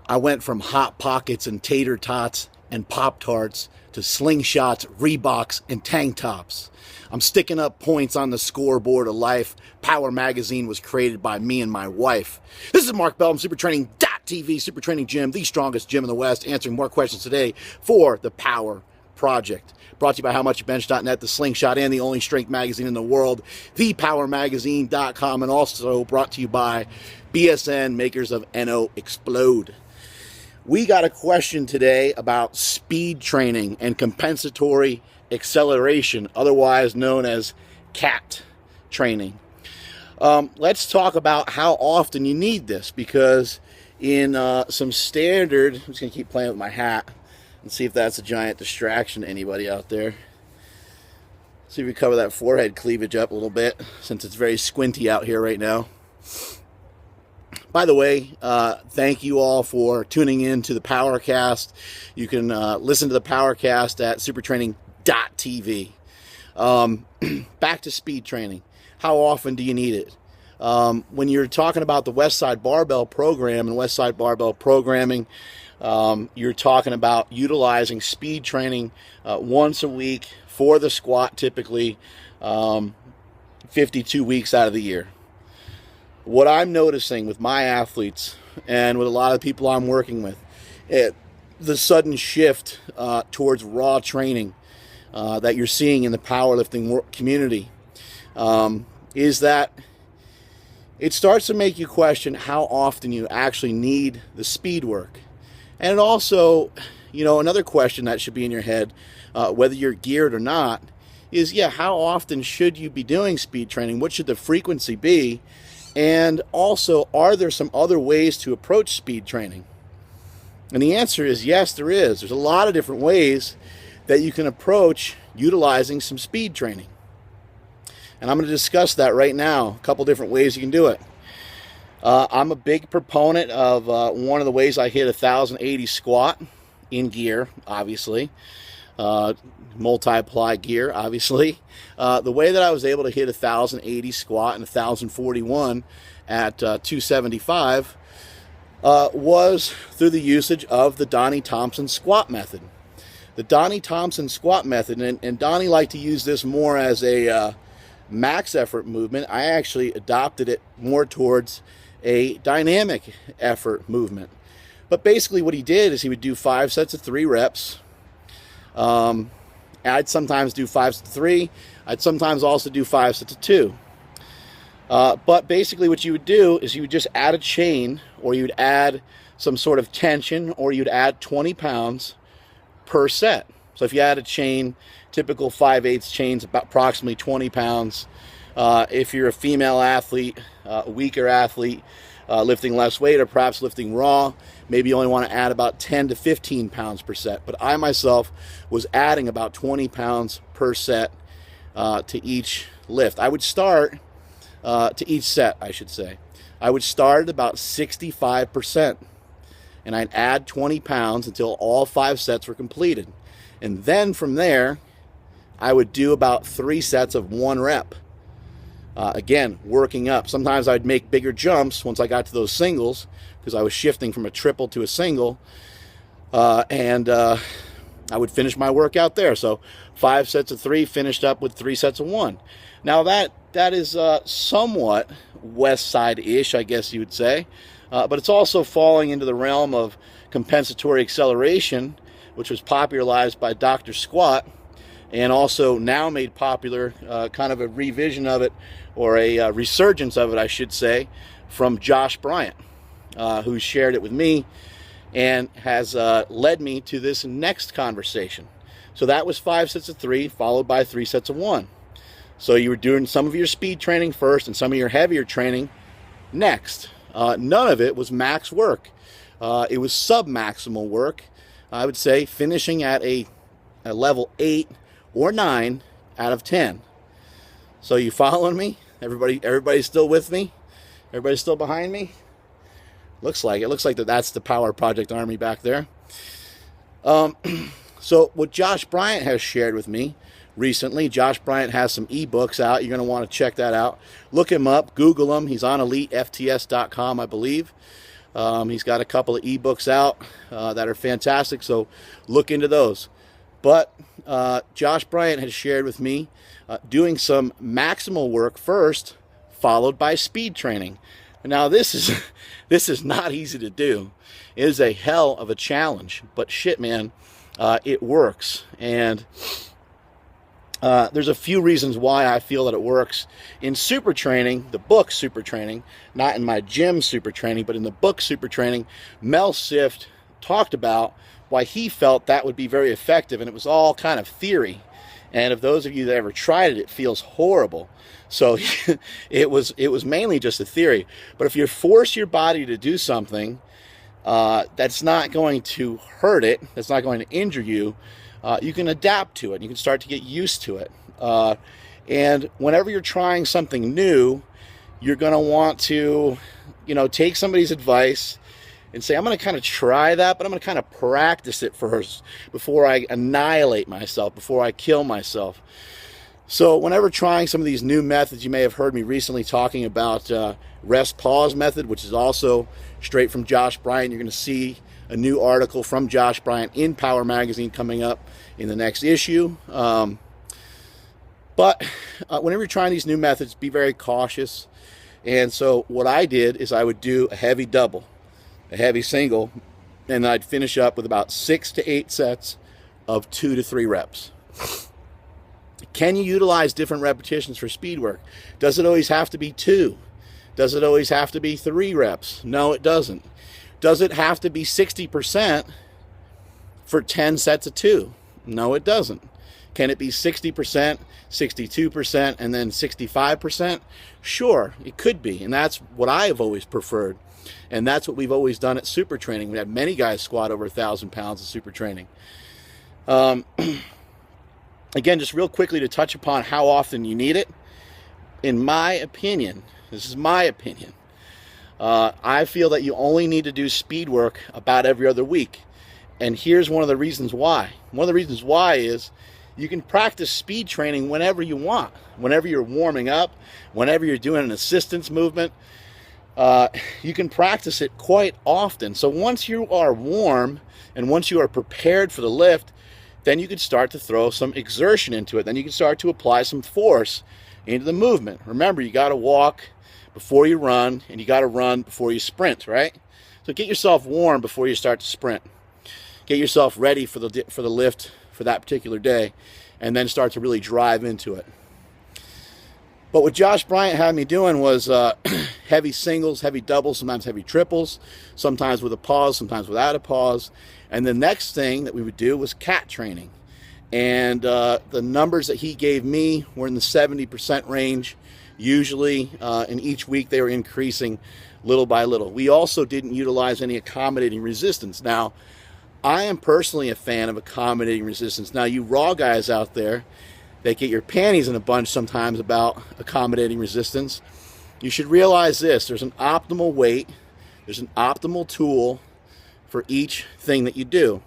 I went from Hot Pockets and tater tots and Pop-Tarts to slingshots, Reeboks, and tank tops. I'm sticking up points on the scoreboard of life. Power Magazine was created by me and my wife. This is Mark Bell from SuperTraining.tv, Super Training Gym, the strongest gym in the West, answering more questions today for the Power Project. Brought to you by HowMuchYouBench.net, the Slingshot, and the only strength magazine in the world, thepowermagazine.com, and also brought to you by BSN, makers of NO Explode. We got a question today about speed training and compensatory acceleration, otherwise known as CAT training. Let's talk about how often you need this, because in some standard, I'm just going to keep playing with my hat and see if that's a giant distraction to anybody out there. See if we cover that forehead cleavage up a little bit, since it's very squinty out here right now. By the way, thank you all for tuning in to the Powercast. You can listen to the Powercast at supertraining.tv. Back to speed training. How often do you need it? When you're talking about the Westside Barbell program and Westside Barbell programming, you're talking about utilizing speed training once a week for the squat, typically 52 weeks out of the year. What I'm noticing with my athletes and with a lot of people I'm working with, the sudden shift towards raw training that you're seeing in the powerlifting community is that it starts to make you question how often you actually need the speed work. And it also, another question that should be in your head, whether you're geared or not, is, how often should you be doing speed training? What should the frequency be? And also, are there some other ways to approach speed training? And the answer is yes, there is. There's a lot of different ways that you can approach utilizing some speed training. And I'm going to discuss that right now, a couple different ways you can do it. I'm a big proponent of one of the ways I hit 1,080 squat in gear, obviously. Multi-ply gear, obviously. The way that I was able to hit 1,080 squat and 1,041 at 275 was through the usage of the Donnie Thompson squat method. The Donnie Thompson squat method, and Donnie liked to use this more as a max effort movement. I actually adopted it more towards a dynamic effort movement. But basically what he did is he would do 5 sets of 3 reps. I'd sometimes do 5 sets of 3. I'd sometimes also do 5 sets of 2. But basically what you would do is you would just add a chain, or you'd add some sort of tension, or you'd add 20 pounds per set. So if you add a chain, typical 5/8 chains, about approximately 20 pounds. If you're a female athlete, a weaker athlete, lifting less weight or perhaps lifting raw, maybe you only want to add about 10 to 15 pounds per set. But I myself was adding about 20 pounds per set to each lift. I would start to each set, I should say. I would start at about 65%, and I'd add 20 pounds until all 5 sets were completed. And then from there, I would do about 3 sets of 1 rep. Again, working up. Sometimes I'd make bigger jumps once I got to those singles, because I was shifting from a triple to a single, and I would finish my workout there. So 5 sets of 3 finished up with 3 sets of 1. Now that is somewhat West Side-ish, I guess you would say, but it's also falling into the realm of compensatory acceleration, which was popularized by Dr. Squat, and also now made popular, kind of a revision of it, or a resurgence of it, I should say, from Josh Bryant, who shared it with me and has led me to this next conversation. So that was 5 sets of 3, followed by 3 sets of 1. So you were doing some of your speed training first and some of your heavier training next. None of it was max work. It was sub-maximal work, I would say, finishing at a level 8 or 9 out of 10. So you following me? Everybody's still with me? Everybody's still behind me? Looks like it. Looks like that's the Power Project Army back there. So what Josh Bryant has shared with me recently, Josh Bryant has some ebooks out. You're going to want to check that out. Look him up. Google him. He's on EliteFTS.com, I believe. He's got a couple of ebooks out that are fantastic, so look into those. But Josh Bryant has shared with me doing some maximal work first, followed by speed training. Now this is not easy to do. It is a hell of a challenge, but shit, man, it works. And there's a few reasons why I feel that it works. In super training, the book Super Training, not in my gym super training, but in the book Super Training, Mel Sift talked about why he felt that would be very effective, and it was all kind of theory. And if those of you that ever tried it, it feels horrible. So it was mainly just a theory. But if you force your body to do something that's not going to hurt it, that's not going to injure you, you can adapt to it. You can start to get used to it. And whenever you're trying something new, you're going to want to, take somebody's advice and say, I'm going to kind of try that, but I'm going to kind of practice it first before I annihilate myself, before I kill myself. So whenever trying some of these new methods, you may have heard me recently talking about rest pause method, which is also straight from Josh Bryant. You're going to see a new article from Josh Bryant in Power Magazine coming up in the next issue. But whenever you're trying these new methods, be very cautious. And so what I did is I would do a heavy double, a heavy single, and I'd finish up with about 6 to 8 sets of 2 to 3 reps. Can you utilize different repetitions for speed work? Does it always have to be 2? Does it always have to be 3 reps? No, it doesn't. Does it have to be 60% for 10 sets of 2? No, it doesn't. Can it be 60%, 62%, and then 65%? Sure, it could be, and that's what I have always preferred. And that's what we've always done at super training. We had many guys squat over 1,000 pounds of super training. Again, just real quickly to touch upon how often you need it. In my opinion, this is my opinion, I feel that you only need to do speed work about every other week. And here's one of the reasons why. One of the reasons why is you can practice speed training whenever you want. Whenever you're warming up, whenever you're doing an assistance movement, you can practice it quite often. So once you are warm and once you are prepared for the lift, then you can start to throw some exertion into it. Then you can start to apply some force into the movement. Remember, you got to walk before you run, and you got to run before you sprint, right? So get yourself warm before you start to sprint. Get yourself ready for the lift for that particular day, and then start to really drive into it. But what Josh Bryant had me doing was heavy singles, heavy doubles, sometimes heavy triples, sometimes with a pause, sometimes without a pause. And the next thing that we would do was cat training. And the numbers that he gave me were in the 70% range. Usually in each week they were increasing little by little. We also didn't utilize any accommodating resistance. Now, I am personally a fan of accommodating resistance. Now, you raw guys out there that get your panties in a bunch sometimes about accommodating resistance, you should realize this. There's an optimal weight, there's an optimal tool for each thing that you do.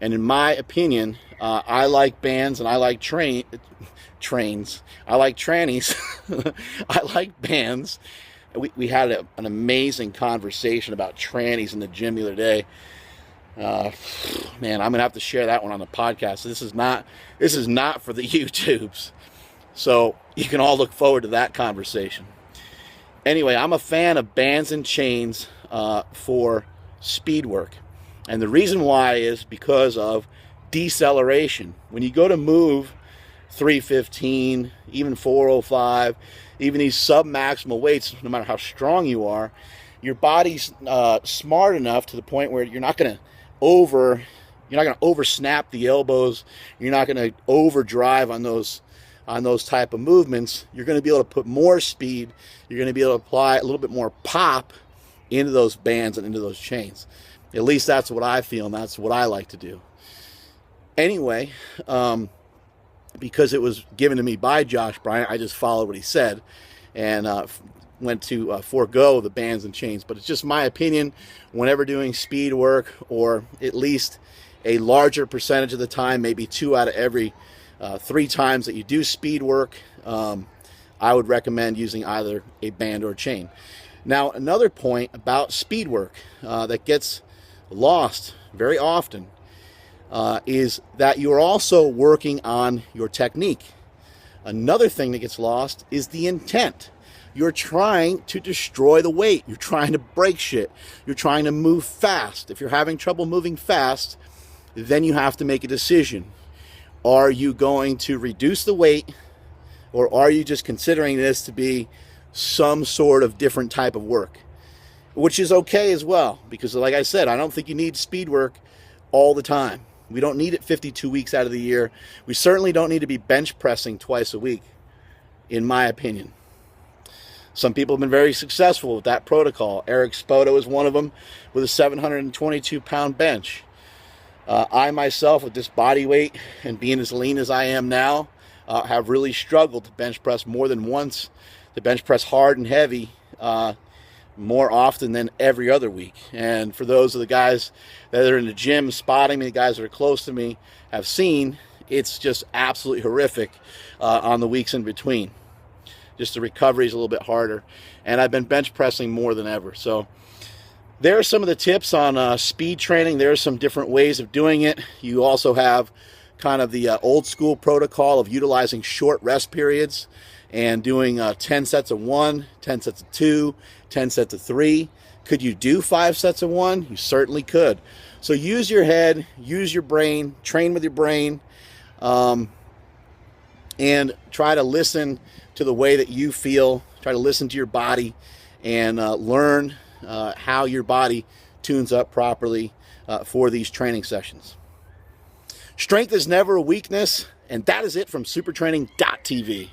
And in my opinion, I like bands and I like trains. I like trannies. I like bands. We had an amazing conversation about trannies in the gym the other day. Man, I'm gonna have to share that one on the podcast. This is not for the YouTubes, so you can all look forward to that conversation. Anyway, I'm a fan of bands and chains for speed work, and the reason why is because of deceleration. When you go to move 315, even 405, even these sub-maximal weights, no matter how strong you are, your body's smart enough to the point where you're not going to over snap the elbows. You're not going to overdrive on those type of movements. You're going to be able to put more speed. You're going to be able to apply a little bit more pop into those bands and into those chains. At least that's what I feel, and that's what I like to do. Anyway, because it was given to me by Josh Bryant, I just followed what he said and went to forego the bands and chains. But it's just my opinion. Whenever doing speed work, or at least a larger percentage of the time, maybe 2 out of every 3 times that you do speed work, I would recommend using either a band or a chain. Now, another point about speed work that gets lost very often is that you're also working on your technique. Another thing that gets lost is the intent. You're trying to destroy the weight. You're trying to break shit. You're trying to move fast. If you're having trouble moving fast, then you have to make a decision. Are you going to reduce the weight, or are you just considering this to be some sort of different type of work? Which is okay as well, because like I said, I don't think you need speed work all the time. We don't need it 52 weeks out of the year. We certainly don't need to be bench pressing twice a week, in my opinion. Some people have been very successful with that protocol. Eric Spoto is one of them with a 722-pound bench. I myself, with this body weight and being as lean as I am now, have really struggled to bench press more than once, to bench press hard and heavy more often than every other week. And for those of the guys that are in the gym spotting me, the guys that are close to me have seen, it's just absolutely horrific on the weeks in between. Just the recovery is a little bit harder. And I've been bench pressing more than ever. So there are some of the tips on speed training. There are some different ways of doing it. You also have kind of the old school protocol of utilizing short rest periods and doing 10 sets of 1, 10 sets of 2, 10 sets of 3. Could you do 5 sets of 1? You certainly could. So use your head, use your brain, train with your brain, and try to listen to the way that you feel. Try to listen to your body and learn how your body tunes up properly for these training sessions. Strength is never a weakness, and that is it from supertraining.tv.